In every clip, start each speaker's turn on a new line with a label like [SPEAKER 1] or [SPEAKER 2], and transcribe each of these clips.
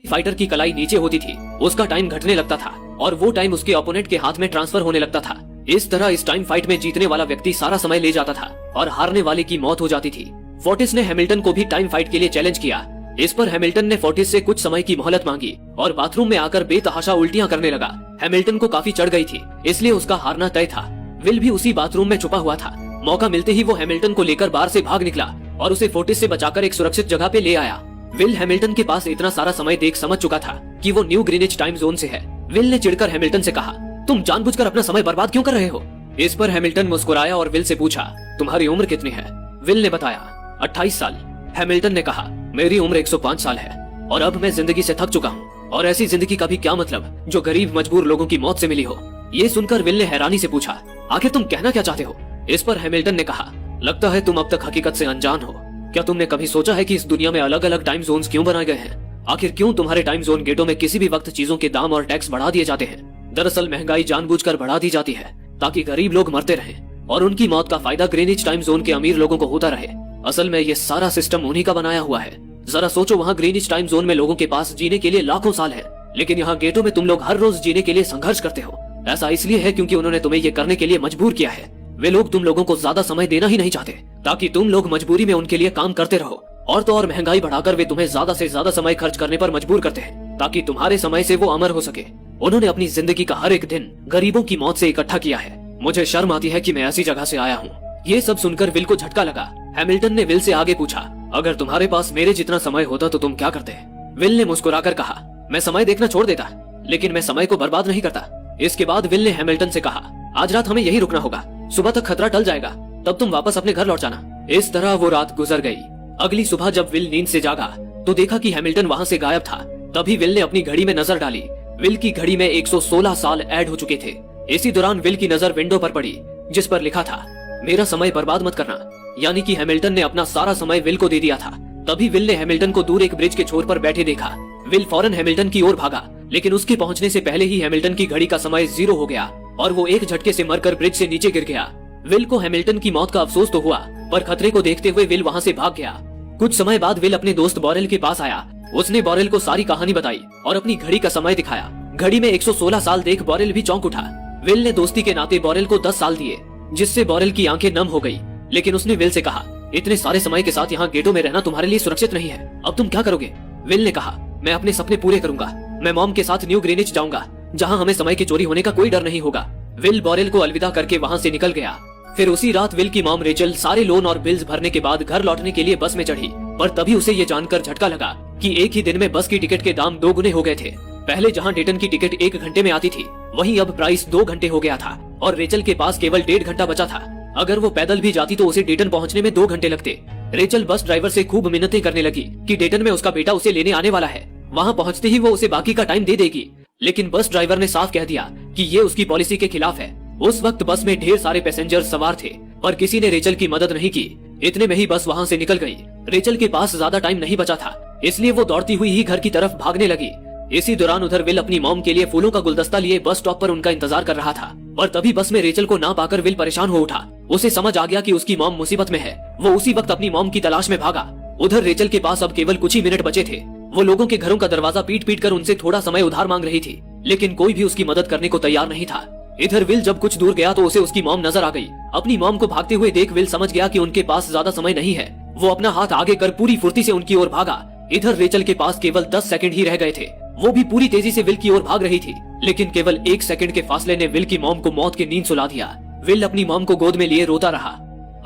[SPEAKER 1] Fighter की कलाई नीचे होती थी उसका टाइम घटने लगता था और वो टाइम उसके ओपोनेंट के हाथ में ट्रांसफर होने लगता था। इस तरह इस टाइम फाइट में जीतने वाला व्यक्ति सारा समय ले जाता था और हारने वाले की मौत हो जाती थी। फोर्टिस ने हैमिल्टन को भी टाइम फाइट के लिए चैलेंज किया। इस पर हैमिल्टन ने फोर्टिस से कुछ समय की मोहलत मांगी और बाथरूम में आकर बेतहाशा उल्टियां करने लगा। हैमिल्टन को काफी चढ़ गई थी इसलिए उसका हारना तय था। विल भी उसी बाथरूम में छुपा हुआ था। मौका मिलते ही वो हैमिल्टन को लेकर बार से भाग निकला और उसे फोर्टिस से बचाकर एक सुरक्षित जगह पे ले आया। विल हैमिल्टन के पास इतना सारा समय देख समझ चुका था कि वो न्यू ग्रीनिच टाइम जोन से है। विल ने चिढ़कर हैमिल्टन से कहा, तुम जानबूझकर अपना समय बर्बाद क्यों कर रहे हो? इस पर हैमिल्टन मुस्कुराया और विल से पूछा, तुम्हारी उम्र कितनी है? विल ने बताया, 28 साल। हैमिल्टन ने कहा, मेरी उम्र 105 साल है और अब मैं जिंदगी से थक चुका हूँ और ऐसी जिंदगी का भी क्या मतलब जो गरीब मजबूर लोगों की मौत से मिली हो। ये सुनकर विल ने हैरानी से पूछा, आखिर तुम कहना क्या चाहते हो? इस पर हैमिल्टन ने कहा, लगता है तुम अब तक हकीकत से अनजान हो। क्या तुमने कभी सोचा है कि इस दुनिया में अलग अलग टाइम जोन्स क्यों बनाए गए हैं? आखिर क्यों तुम्हारे टाइम जोन गेटों में किसी भी वक्त चीजों के दाम और टैक्स बढ़ा दिए जाते हैं? दरअसल महंगाई जानबूझकर बढ़ा दी जाती है ताकि गरीब लोग मरते रहें और उनकी मौत का फायदा ग्रीनिच टाइम जोन के अमीर लोगों को होता रहे। असल में ये सारा सिस्टम उन्हीं का बनाया हुआ है। जरा सोचो, वहाँ ग्रीनिच टाइम जोन में लोगों के पास जीने के लिए लाखों साल है, लेकिन यहाँ गेटों में तुम लोग हर रोज जीने के लिए संघर्ष करते हो। ऐसा इसलिए है क्योंकि उन्होंने तुम्हें ये करने के लिए मजबूर किया है। वे लोग तुम लोगों को ज्यादा समय देना ही नहीं चाहते ताकि तुम लोग मजबूरी में उनके लिए काम करते रहो। और तो और महंगाई बढ़ाकर वे तुम्हें ज्यादा से ज्यादा समय खर्च करने पर मजबूर करते हैं ताकि तुम्हारे समय से वो अमर हो सके। उन्होंने अपनी जिंदगी का हर एक दिन गरीबों की मौत से इकट्ठा किया है। मुझे शर्म आती है कि मैं ऐसी जगह से आया हूँ। ये सब सुनकर विल को झटका लगा। हैमिल्टन ने विल से आगे पूछा, अगर तुम्हारे पास मेरे जितना समय होता तो तुम क्या करते? विल ने मुस्कुराकर कहा, मैं समय देखना छोड़ देता, लेकिन मैं समय को बर्बाद नहीं करता। इसके बाद विल ने हैमिल्टन से कहा, आज रात हमें यही रुकना होगा, सुबह तक खतरा टल जाएगा, तब तुम वापस अपने घर लौट जाना। इस तरह वो रात गुजर गई। अगली सुबह जब विल नींद से जागा तो देखा कि हैमिल्टन वहाँ से गायब था। तभी विल ने अपनी घड़ी में नजर डाली। विल की घड़ी में 116 साल ऐड हो चुके थे। इसी दौरान विल की नजर विंडो पर पड़ी जिस पर लिखा था, मेरा समय बर्बाद मत करना। यानी कि हैमिल्टन ने अपना सारा समय विल को दे दिया था। तभी विल ने हैमिल्टन को दूर एक ब्रिज के छोर पर बैठे देखा। विल फौरन हैमिल्टन की ओर भागा, लेकिन उसके पहुंचने से पहले ही हैमिल्टन की घड़ी का समय 0 हो गया और वो एक झटके से मरकर ब्रिज से नीचे गिर गया। विल को हैमिल्टन की मौत का अफसोस तो हुआ, पर खतरे को देखते हुए विल वहाँ से भाग गया। कुछ समय बाद विल अपने दोस्त बॉरेल के पास आया। उसने बॉरेल को सारी कहानी बताई और अपनी घड़ी का समय दिखाया। घड़ी में 116 साल देख बॉरेल भी चौंक उठा। विल ने दोस्ती के नाते बॉरेल को 10 साल दिए, जिससे बॉरेल की आंखें नम हो गई। लेकिन उसने विल से कहा, इतने सारे समय के साथ यहाँ गेटों में रहना तुम्हारे लिए सुरक्षित नहीं है, अब तुम क्या करोगे? विल ने कहा, मैं अपने सपने पूरे करूंगा। मैं मॉम के साथ न्यू ग्रीनिच जाऊंगा, जहाँ हमें समय के चोरी होने का कोई डर नहीं होगा। विल बॉरेल को अलविदा करके वहाँ से निकल गया। फिर उसी रात विल की मॉम रेचल सारे लोन और बिल्स भरने के बाद घर लौटने के लिए बस में चढ़ी, पर तभी उसे ये जानकर झटका लगा कि एक ही दिन में बस की टिकट के दाम 2 गुने हो गए थे। पहले जहाँ डेटन की टिकट 1 घंटे में आती थी, वहीं अब प्राइस 2 घंटे हो गया था और रेचल के पास केवल 1.5 घंटा बचा था। अगर वो पैदल भी जाती तो उसे डेटन पहुँचने में 2 घंटे लगते। रेचल बस ड्राइवर से खूब मिन्नतें करने लगी कि डेटन में उसका बेटा उसे लेने आने वाला है, वहाँ पहुँचते ही वो उसे बाकी का टाइम दे देगी। लेकिन बस ड्राइवर ने साफ कह दिया कि ये उसकी पॉलिसी के खिलाफ है। उस वक्त बस में ढेर सारे पैसेंजर सवार थे, पर किसी ने रेचल की मदद नहीं की। इतने में ही बस वहाँ से निकल गई। रेचल के पास ज्यादा टाइम नहीं बचा था, इसलिए वो दौड़ती हुई ही घर की तरफ भागने लगी। इसी दौरान उधर विल अपनी मॉम के लिए फूलों का गुलदस्ता लिए बस स्टॉप पर उनका इंतजार कर रहा था, पर तभी बस में रेचल को ना पाकर विल परेशान हो उठा। उसे समझ आ गया कि उसकी मॉम मुसीबत में है। वो उसी वक्त अपनी मॉम की तलाश में भागा। उधर रेचल के पास अब केवल कुछ ही मिनट बचे थे। वो लोगों के घरों का दरवाजा पीट पीट कर उनसे थोड़ा समय उधार मांग रही थी, लेकिन कोई भी उसकी मदद करने को तैयार नहीं था। इधर विल जब कुछ दूर गया तो उसे उसकी मॉम नजर आ गई। अपनी मॉम को भागते हुए देख विल समझ गया कि उनके पास ज्यादा समय नहीं है। वो अपना हाथ आगे कर पूरी फुर्ती से उनकी ओर भागा। इधर रेचल के पास केवल 10 सेकंड ही रह गए थे। वो भी पूरी तेजी से विल की ओर भाग रही थी, लेकिन केवल 1 सेकंड के फासले ने विल की मॉम को मौत की नींद सुला दिया। विल अपनी मॉम को गोद में लिए रोता रहा।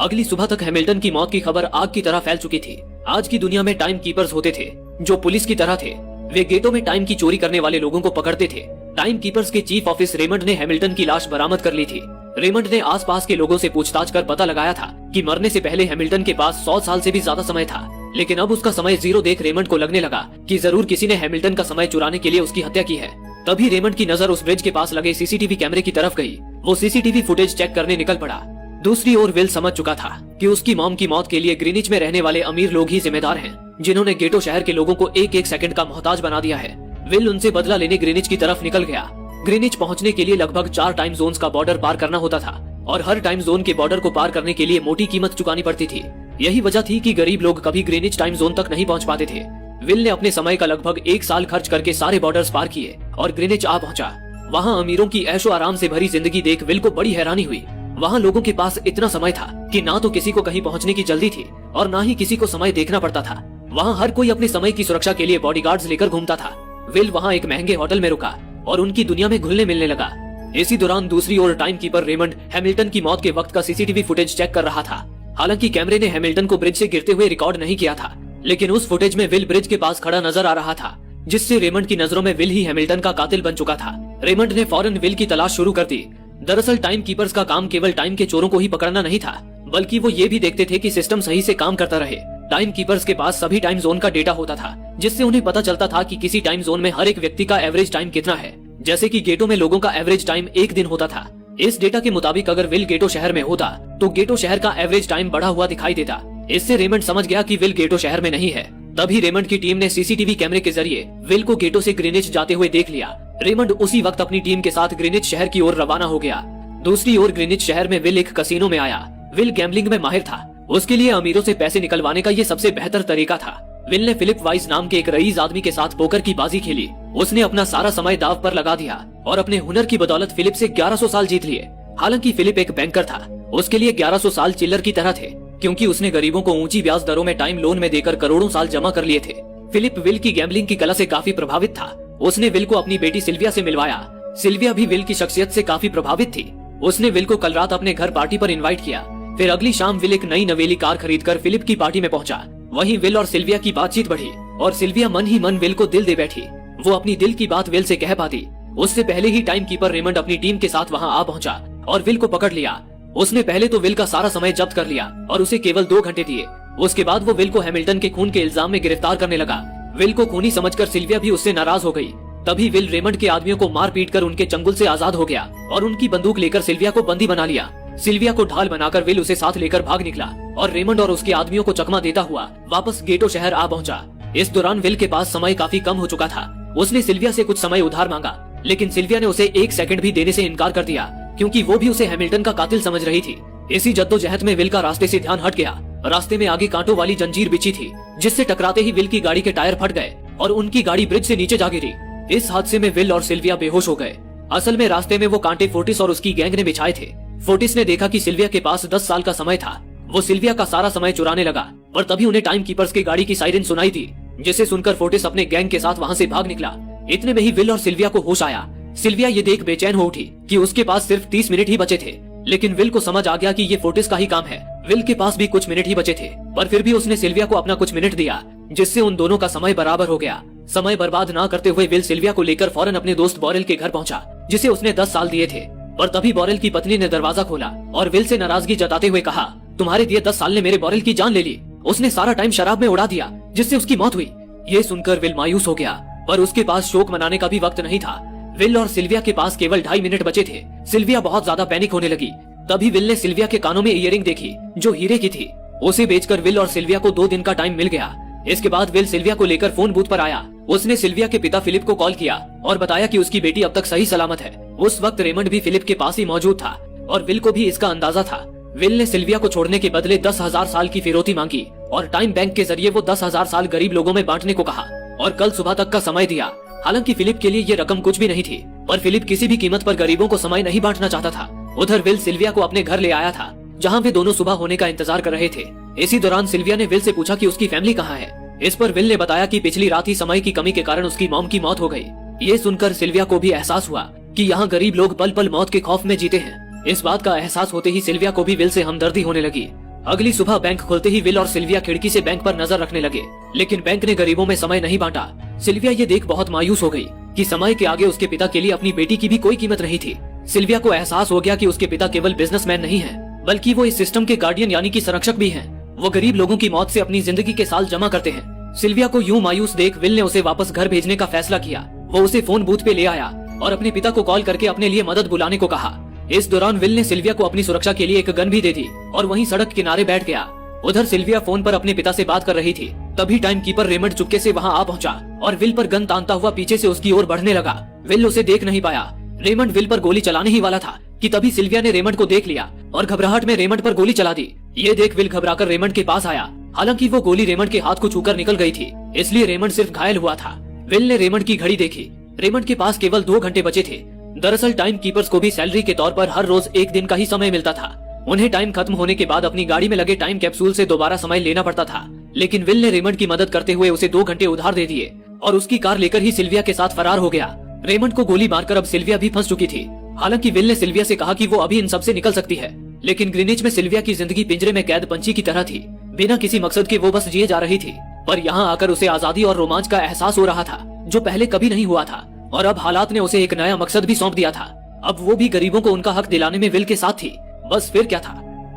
[SPEAKER 1] अगली सुबह तक हैमिल्टन की मौत की खबर आग की तरह फैल चुकी थी। आज की दुनिया में टाइम कीपर्स होते थे जो पुलिस की तरह थे। वे गेटों में टाइम की चोरी करने वाले लोगों को पकड़ते थे। टाइम कीपर्स के चीफ ऑफिस रेमंड ने हैमिल्टन की लाश बरामद कर ली थी। रेमंड ने आसपास के लोगों से पूछताछ कर पता लगाया था कि मरने से पहले हैमिल्टन के पास 100 साल से भी ज्यादा समय था, लेकिन अब उसका समय 0 देख रेमंड को लगने लगा कि जरूर किसी ने हैमिल्टन का समय चुराने के लिए उसकी हत्या की है। तभी रेमंड की नजर उस ब्रिज के पास लगे सीसीटीवी कैमरे की तरफ गई। वो सीसीटीवी फुटेज चेक करने निकल पड़ा। दूसरी ओर विल समझ चुका था कि उसकी मॉम की मौत के लिए ग्रीनिच में रहने वाले अमीर लोग ही जिम्मेदार हैं, जिन्होंने गेटो शहर के लोगों को एक एक सेकंड का मोहताज बना दिया है। विल उनसे बदला लेने ग्रीनिच की तरफ निकल गया। ग्रीनिच पहुंचने के लिए लगभग 4 टाइम जोन्स का बॉर्डर पार करना होता था और हर टाइम जोन के बॉर्डर को पार करने के लिए मोटी कीमत चुकानी पड़ती थी। यही वजह थी कि गरीब लोग कभी ग्रीनिच टाइम जोन तक नहीं पहुंच पाते थे। विल ने अपने समय का लगभग 1 साल खर्च करके सारे बॉर्डर्स पार किए और ग्रीनिच आ पहुंचा। वहाँ अमीरों की ऐशो आराम से भरी जिंदगी देख विल को बड़ी हैरानी हुई। वहाँ लोगों के पास इतना समय था कि ना तो किसी को कहीं पहुँचने की जल्दी थी और ना ही किसी को समय देखना पड़ता था। वहाँ हर कोई अपने समय की सुरक्षा के लिए बॉडीगार्ड्स लेकर घूमता था। विल वहाँ एक महंगे होटल में रुका और उनकी दुनिया में घुलने मिलने लगा। इसी दौरान दूसरी ओर टाइम कीपर रेमंड हैमिल्टन की मौत के वक्त का सीसीटीवी फुटेज चेक कर रहा था। हालांकि कैमरे ने हैमिल्टन को ब्रिज से गिरते हुए रिकॉर्ड नहीं किया था, लेकिन उस फुटेज में विल ब्रिज के पास खड़ा नजर आ रहा था, जिससे रेमंड की नजरों में विल ही हैमिल्टन का कातिल बन चुका था। रेमंड ने फौरन विल की तलाश शुरू कर दी। दरअसल टाइम कीपर्स का काम केवल टाइम के चोरों को ही पकड़ना नहीं था, बल्कि वो ये भी देखते थे कि सिस्टम सही से काम करता रहे। टाइम कीपर्स के पास सभी टाइम जोन का डेटा होता था, जिससे उन्हें पता चलता था कि किसी टाइम जोन में हर एक व्यक्ति का एवरेज टाइम कितना है। जैसे कि गेटो में लोगों का एवरेज टाइम 1 दिन होता था। इस डेटा के मुताबिक अगर विल गेटो शहर में होता तो गेटो शहर का एवरेज टाइम बढ़ा हुआ दिखाई देता। इससे रेमंड समझ गया कि विल गेटो शहर में नहीं है। तभी रेमंड की टीम ने सीसीटीवी कैमरे के जरिए विल को गेटो से ग्रीनिच जाते हुए देख लिया। रेमंड उसी वक्त अपनी टीम के साथ ग्रीनिच शहर की ओर रवाना हो गया। दूसरी ओर ग्रीनिच शहर में विल एक कसिनो में आया। विल गैम्बलिंग में माहिर था। उसके लिए अमीरों से पैसे निकलवाने का ये सबसे बेहतर तरीका था। विल ने फिलिप वाइस नाम के एक रईस आदमी के साथ पोकर की बाजी खेली। उसने अपना सारा समय दाव पर लगा दिया और अपने हुनर की बदौलत फिलिप से 1100 साल जीत लिए। हालांकि फिलिप एक बैंकर था, उसके लिए 1100 साल चिल्लर की तरह थे, क्योंकि उसने गरीबों को ऊंची ब्याज दरों में टाइम लोन में देकर करोड़ों साल जमा कर लिए थे। फिलिप विल की गैम्बलिंग की कला से काफी प्रभावित था। उसने विल को अपनी बेटी सिल्विया से मिलवाया। सिल्विया भी विल की शख्सियत से काफी प्रभावित थी। उसने विल को कल रात अपने घर पार्टी पर इनवाइट किया। फिर अगली शाम विल एक नई नवेली कार खरीदकर फिलिप की पार्टी में पहुंचा। वहीं विल और सिल्विया की बातचीत बढ़ी और सिल्विया मन ही मन विल को दिल दे बैठी। वो अपनी दिल की बात विल से कह पाती। उससे पहले ही टाइम कीपर रेमंड अपनी टीम के साथ वहां आ पहुंचा और विल को पकड़ लिया। उसने पहले तो विल का सारा समय जब्त कर लिया और उसे केवल 2 घंटे दिए। उसके बाद वो विल को हैमिल्टन के खून के इल्जाम में गिरफ्तार करने लगा। विल को खूनी समझकर सिल्विया भी उससे नाराज हो गई। तभी विल रेमंड के आदमियों को मार पीट कर उनके चंगुल से आजाद हो गया और उनकी बंदूक लेकर सिल्विया को बंदी बना लिया। सिल्विया को ढाल बनाकर विल उसे साथ लेकर भाग निकला और रेमंड और उसके आदमियों को चकमा देता हुआ वापस गेटो शहर आ पहुंचा। इस दौरान विल के पास समय काफी कम हो चुका था। उसने सिल्विया से कुछ समय उधार मांगा, लेकिन सिल्विया ने उसे 1 सेकंड भी देने से इनकार कर दिया, क्योंकि वो भी उसे हैमिल्टन का कातिल समझ रही थी। इसी जद्दोजहद में विल का रास्ते से ध्यान हट गया। रास्ते में आगे कांटों वाली जंजीर बिछी थी, जिससे टकराते ही विल की गाड़ी के टायर फट गए और उनकी गाड़ी ब्रिज से नीचे जा गिरी। इस हादसे में विल और सिल्विया बेहोश हो गए। असल में रास्ते में वो कांटे फोर्टिस और उसकी गैंग ने बिछाए थे। फोर्टिस ने देखा कि सिल्विया के पास 10 साल का समय था। वो सिल्विया का सारा समय चुराने लगा, पर तभी उन्हें टाइम कीपर्स की गाड़ी की साइरन सुनाई दी, जिसे सुनकर फोर्टिस अपने गैंग के साथ वहां से भाग निकला। इतने में ही विल और सिल्विया को होश आया। सिल्विया ये देख बेचैन हो उठी कि उसके पास सिर्फ 30 मिनट ही बचे थे, लेकिन विल को समझ आ गया कि ये फोर्टिस का ही काम है। विल के पास भी कुछ मिनट ही बचे थे, पर फिर भी उसने सिल्विया को अपना कुछ मिनट दिया, जिससे उन दोनों का समय बराबर हो गया। समय बर्बाद ना करते हुए विल सिल्विया को लेकर फौरन अपने दोस्त बोरेल के घर पहुंचा, जिसे उसने 10 साल दिए थे। पर तभी बोरेल की पत्नी ने दरवाजा खोला और विल से नाराजगी जताते हुए कहा, तुम्हारे दिए 10 साल ने मेरे बोरेल की जान ले ली। उसने सारा टाइम शराब में उड़ा दिया, जिससे उसकी मौत हुई। ये सुनकर विल मायूस हो गया, पर उसके पास शोक मनाने का भी वक्त नहीं था। विल और सिल्विया के पास केवल 2.5 मिनट बचे थे। सिल्विया बहुत ज्यादा पैनिक होने लगी। तभी विल ने सिल्विया के कानों में इयरिंग देखी, जो हीरे की थी। उसे बेचकर विल और सिल्विया को 2 दिन का टाइम मिल गया। इसके बाद विल सिल्विया को लेकर फोन बूथ पर आया। उसने सिल्विया के पिता फिलिप को कॉल किया और बताया कि उसकी बेटी अब तक सही सलामत है। उस वक्त रेमंड भी फिलिप के पास ही मौजूद था और विल को भी इसका अंदाजा था। विल ने सिल्विया को छोड़ने के बदले 10,000 साल की फिरौती मांगी और टाइम बैंक के जरिए वो 10,000 साल गरीब लोगों में बांटने को कहा और कल सुबह तक का समय दिया। हालांकि फिलिप के लिए ये रकम कुछ भी नहीं थी, पर फिलिप किसी भी कीमत पर गरीबों को समय नहीं बांटना चाहता था। उधर विल सिल्विया को अपने घर ले आया था, जहाँ वे दोनों सुबह होने का इंतजार कर रहे थे। इसी दौरान सिल्विया ने विल से पूछा कि उसकी फैमिली कहाँ है। इस पर विल ने बताया कि पिछली रात ही समय की कमी के कारण उसकी मॉम की मौत हो गई। ये सुनकर सिल्विया को भी एहसास हुआ कि यहाँ गरीब लोग पल पल मौत के खौफ में जीते हैं। इस बात का एहसास होते ही सिल्विया को भी विल से हमदर्दी होने लगी। अगली सुबह बैंक खुलते ही विल और सिल्विया खिड़की से बैंक पर नजर रखने लगे, लेकिन बैंक ने गरीबों में समय नहीं बांटा। सिल्विया ये देख बहुत मायूस हो गई कि समय के आगे उसके पिता के लिए अपनी बेटी की भी कोई कीमत नहीं थी। सिल्विया को एहसास हो गया कि उसके पिता केवल बिजनेसमैन नहीं है, बल्कि वो इस सिस्टम के गार्डियन यानी कि संरक्षक भी हैं। वो गरीब लोगों की मौत से अपनी जिंदगी के साल जमा करते हैं। सिल्विया को यूं मायूस देख विल ने उसे वापस घर भेजने का फैसला किया। वो उसे फोन बूथ पे ले आया और अपने पिता को कॉल करके अपने लिए मदद बुलाने को कहा। इस दौरान विल ने सिल्विया को अपनी सुरक्षा के लिए एक गन भी दे दी और वहीं सड़क किनारे बैठ गया। उधर सिल्विया फोन पर अपने पिता से बात कर रही थी। तभी टाइम कीपर रेमंड चुपके से वहां आ पहुंचा और विल पर गन तानता हुआ पीछे से उसकी ओर बढ़ने लगा। विल उसे देख नहीं पाया। रेमंड विल पर गोली चलाने ही वाला था कि तभी सिल्विया ने रेमंड को देख लिया और घबराहट में रेमंड पर गोली चला दी। ये देख विल घबराकर रेमंड के पास आया, हालांकि वो गोली रेमंड के हाथ को छूकर निकल गई थी, इसलिए रेमंड सिर्फ घायल हुआ था। विल ने रेमंड की घड़ी देखी। रेमंड के पास केवल 2 घंटे बचे थे। दरअसल टाइम कीपर्स को भी सैलरी के तौर पर हर रोज 1 दिन का ही समय मिलता था। उन्हें टाइम खत्म होने के बाद अपनी गाड़ी में लगे टाइम कैप्सूल से दोबारा समय लेना पड़ता था। लेकिन विल ने रेमंड की मदद करते हुए उसे 2 घंटे उधार दे दिए और उसकी कार लेकर ही सिल्विया के साथ फरार हो गया। रेमंड को गोली मारकर अब सिल्विया भी फंस चुकी थी। हालांकि विल ने सिल्विया से कहा कि वो अभी इन सब से निकल सकती है, लेकिन ग्रीनिच में सिल्विया की जिंदगी पिंजरे में कैद पंछी की तरह थी। बिना किसी मकसद के वो बस जिए जा रही थी, पर यहाँ आकर उसे आजादी और रोमांच का एहसास हो रहा था, जो पहले कभी नहीं हुआ था। और अब हालात ने उसे एक नया मकसद भी सौंप दिया था। अब वो भी गरीबों को उनका हक दिलाने में विल के साथ थी। बस फिर क्या था,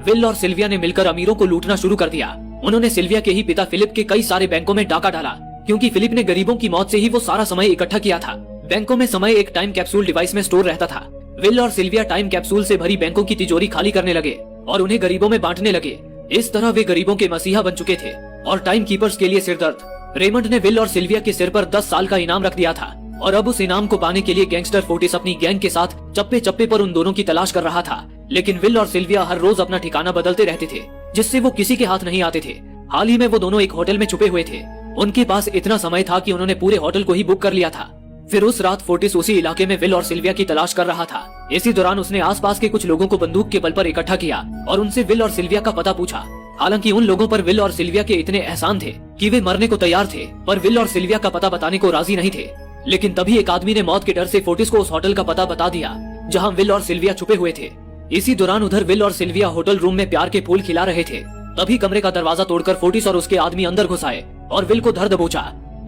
[SPEAKER 1] विल और सिल्विया ने मिलकर अमीरों को लूटना शुरू कर दिया। उन्होंने सिल्विया के ही पिता फिलिप के कई सारे बैंकों में डाका डाला, क्योंकि फिलिप ने गरीबों की मौत से ही वो सारा समय इकट्ठा किया था। बैंकों में समय एक टाइम कैप्सूल डिवाइस में स्टोर रहता था। विल और सिल्विया टाइम कैप्सूल से भरी बैंकों की तिजोरी खाली करने लगे और उन्हें गरीबों में बांटने लगे। इस तरह वे गरीबों के मसीहा बन चुके थे और टाइम कीपर्स के लिए सिरदर्द। रेमंड ने विल और सिल्विया के सिर पर 10 साल का इनाम रख दिया था और अब उस इनाम को पाने के लिए गैंगस्टर फोर्टिस अपनी गैंग के साथ चप्पे चप्पे पर उन दोनों की तलाश कर रहा था। लेकिन विल और सिल्विया हर रोज अपना ठिकाना बदलते रहते थे, जिससे वो किसी के हाथ नहीं आते थे। हाल ही में वो दोनों एक होटल में छुपे हुए थे। उनके पास इतना समय था कि उन्होंने पूरे होटल को ही बुक कर लिया था। फिर उस रात फोर्टिस उसी इलाके में विल और सिल्विया की तलाश कर रहा था। इसी दौरान उसने आसपास के कुछ लोगों को बंदूक के बल पर इकट्ठा किया और उनसे विल और सिल्विया का पता पूछा। हालांकि उन लोगों पर विल और सिल्विया के इतने एहसान थे कि वे मरने को तैयार थे, पर विल और सिल्विया का पता बताने को राजी नहीं थे। लेकिन तभी एक आदमी ने मौत के डर से फोर्टिस को उस होटल का पता बता दिया जहां विल और सिल्विया छुपे हुए थे। इसी दौरान उधर विल और सिल्विया होटल रूम में प्यार के फूल खिला रहे थे। तभी कमरे का दरवाजा तोड़कर फोर्टिस और उसके आदमी अंदर घुस आए और विल को धर दबोचा।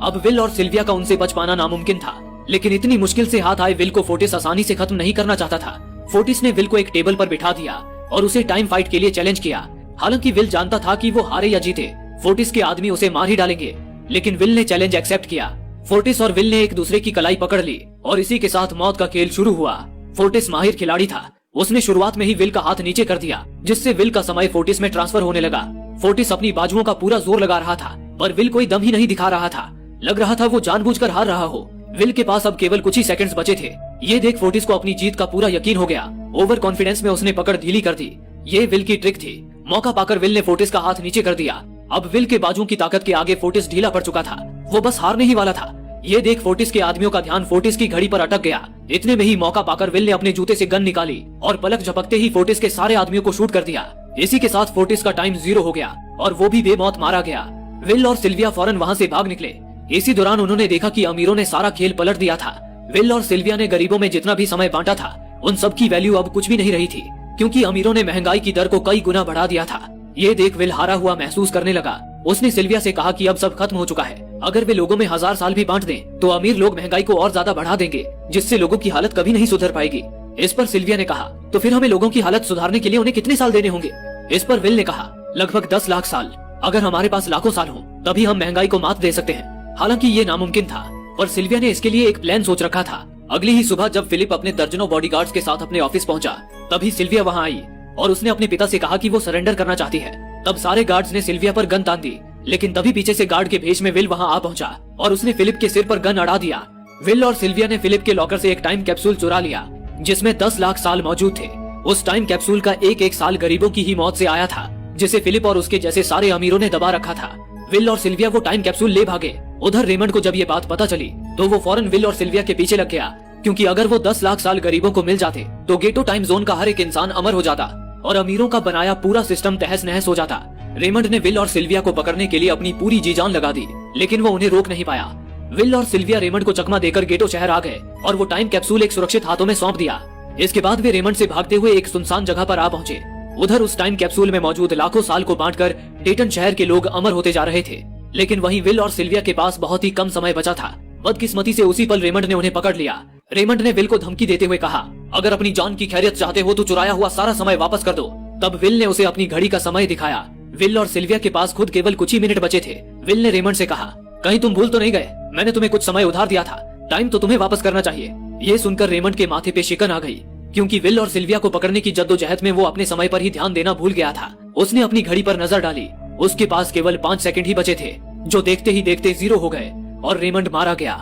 [SPEAKER 1] अब विल और सिल्विया का उनसे बच पाना नामुमकिन था, लेकिन इतनी मुश्किल से हाथ आए विल को फोर्टिस आसानी से खत्म नहीं करना चाहता था। फोर्टिस ने विल को एक टेबल पर बिठा दिया और उसे टाइम फाइट के लिए चैलेंज किया। हालांकि विल जानता था कि वो हारे या जीते, फोर्टिस के आदमी उसे मार ही डालेंगे, लेकिन विल ने चैलेंज एक्सेप्ट किया। फोर्टिस और विल ने एक दूसरे की कलाई पकड़ ली और इसी के साथ मौत का खेल शुरू हुआ। फोर्टिस माहिर खिलाड़ी था। उसने शुरुआत में ही विल का हाथ नीचे कर दिया, जिससे विल का समय फोर्टिस में ट्रांसफर होने लगा। फोर्टिस अपनी बाजुओं का पूरा जोर लगा रहा था, पर विल कोई दम ही नहीं दिखा रहा था। लग रहा था वो जानबूझकर हार रहा हो। विल के पास अब केवल कुछ ही सेकंड्स बचे थे। ये देख फोर्टिस को अपनी जीत का पूरा यकीन हो गया। ओवर कॉन्फिडेंस में उसने पकड़ ढीली कर दी। ये विल की ट्रिक थी। मौका पाकर विल ने फोर्टिस का हाथ नीचे कर दिया। अब विल के बाजुओं की ताकत के आगे फोर्टिस ढीला पड़ चुका था। वो बस हारने ही वाला था। ये देख फोर्टिस के आदमियों का ध्यान फोर्टिस की घड़ी पर अटक गया। इतने में ही मौका पाकर विल ने अपने जूते से गन निकाली और पलक झपकते ही फोर्टिस के सारे आदमियों को शूट कर दिया। इसी के साथ फोर्टिस का टाइम 0 हो गया और वो भी बेमौत मारा गया। विल और सिल्विया फौरन वहाँ से भाग निकले। इसी दौरान उन्होंने देखा कि अमीरों ने सारा खेल पलट दिया था। विल और सिल्विया ने गरीबों में जितना भी समय बांटा था, उन सब की वैल्यू अब कुछ भी नहीं रही थी, क्योंकि अमीरों ने महंगाई की दर को कई गुना बढ़ा दिया था। ये देख विल हारा हुआ महसूस करने लगा। उसने सिल्विया से कहा कि अब सब खत्म हो चुका है। अगर वे लोगों में 1000 साल भी बांट दें, तो अमीर लोग महंगाई को और ज्यादा बढ़ा देंगे, जिससे लोगों की हालत कभी नहीं सुधर पाएगी। इस पर सिल्विया ने कहा, तो फिर हमें लोगों की हालत सुधारने के लिए उन्हें कितने साल देने होंगे? इस पर विल ने कहा, लगभग 10 लाख साल। अगर हमारे पास लाखों साल हो, तभी हम महंगाई को मात दे सकते हैं। हालांकि ये नामुमकिन था, पर सिल्विया ने इसके लिए एक प्लान सोच रखा था। अगली ही सुबह जब फिलिप अपने दर्जनों बॉडीगार्ड्स के साथ अपने ऑफिस पहुंचा, तभी सिल्विया वहां आई और उसने अपने पिता से कहा कि वो सरेंडर करना चाहती है। तब सारे गार्ड्स ने सिल्विया पर गन तान दी, लेकिन तभी पीछे से गार्ड के भेष में विल वहां आ पहुंचा और उसने फिलिप के सिर पर गन अड़ा दिया। विल और सिल्विया ने फिलिप के लॉकर से एक टाइम कैप्सूल चुरा लिया, जिसमें 10 लाख साल मौजूद थे। उस टाइम कैप्सूल का एक साल गरीबों की ही मौत से आया था, जिसे फिलिप और उसके जैसे सारे अमीरों ने दबा रखा था। विल और सिल्विया वो टाइम कैप्सूल ले भागे। उधर रेमंड को जब ये बात पता चली, तो वो फौरन विल और सिल्विया के पीछे लग गया, क्योंकि अगर वो 10 लाख साल गरीबों को मिल जाते, तो गेटो टाइम जोन का हर एक इंसान अमर हो जाता और अमीरों का बनाया पूरा सिस्टम तहस नहस हो जाता। रेमंड ने विल और सिल्विया को पकड़ने के लिए अपनी पूरी जी जान लगा दी, लेकिन वो उन्हें रोक नहीं पाया। विल और सिल्विया रेमंड को चकमा देकर गेटो शहर आ गए और वो टाइम कैप्सूल एक सुरक्षित हाथों में सौंप दिया। इसके बाद वे रेमंड से भागते हुए एक सुनसान जगह पर आ पहुंचे। उधर उस टाइम कैप्सूल में मौजूद लाखों साल को बांटकर डेटन शहर के लोग अमर होते जा रहे थे, लेकिन वहीं विल और सिल्विया के पास बहुत ही कम समय बचा था। बदकिस्मती से उसी पल रेमंड ने उन्हें पकड़ लिया। रेमंड ने विल को धमकी देते हुए कहा, अगर अपनी जान की खैरियत चाहते हो तो चुराया हुआ सारा समय वापस कर दो। तब विल ने उसे अपनी घड़ी का समय दिखाया। विल और सिल्विया के पास खुद केवल कुछ ही मिनट बचे थे। विल ने रेमंड से कहा, कहीं तुम भूल तो नहीं गए? मैंने तुम्हें कुछ समय उधार दिया था, टाइम तो तुम्हें वापस करना चाहिए। ये सुनकर रेमंड के माथे पे शिकन आ गई, क्योंकि विल और सिल्विया को पकड़ने की जद्दोजहद में वो अपने समय पर ही ध्यान देना भूल गया था। उसने अपनी घड़ी पर नजर डाली। उसके पास केवल 5 सेकंड ही बचे थे, जो देखते ही देखते 0 हो गए और रेमंड मारा गया।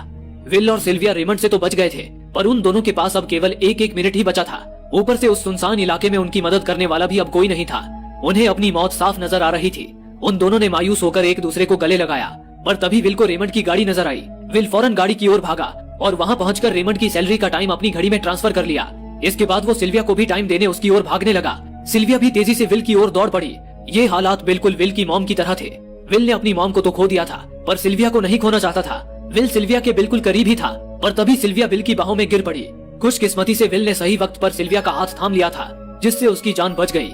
[SPEAKER 1] विल और सिल्विया रेमंड से तो बच गए थे, पर उन दोनों के पास अब केवल एक मिनट ही बचा था। ऊपर से उस सुनसान इलाके में उनकी मदद करने वाला भी अब कोई नहीं था। उन्हें अपनी मौत साफ नजर आ रही थी। उन दोनों ने मायूस होकर एक दूसरे को गले लगाया, पर तभी विल को रेमंड की गाड़ी नजर आई। विल फौरन गाड़ी की ओर भागा और वहां पहुंचकर रेमंड की सैलरी का टाइम अपनी घड़ी में ट्रांसफर कर लिया। इसके बाद वो सिल्विया को भी टाइम देने उसकी ओर भागने लगा। सिल्विया भी तेजी से विल की ओर दौड़ पड़ी। ये हालात बिल्कुल विल की मॉम की तरह थे। विल ने अपनी मॉम को तो खो दिया था, पर सिल्विया को नहीं खोना चाहता था। विल सिल्विया के बिल्कुल करीब ही था, पर तभी सिल्विया विल की बाहों में गिर पड़ी। खुशकिस्मती से विल ने सही वक्त पर सिल्विया का हाथ थाम लिया था, जिससे उसकी जान बच गई।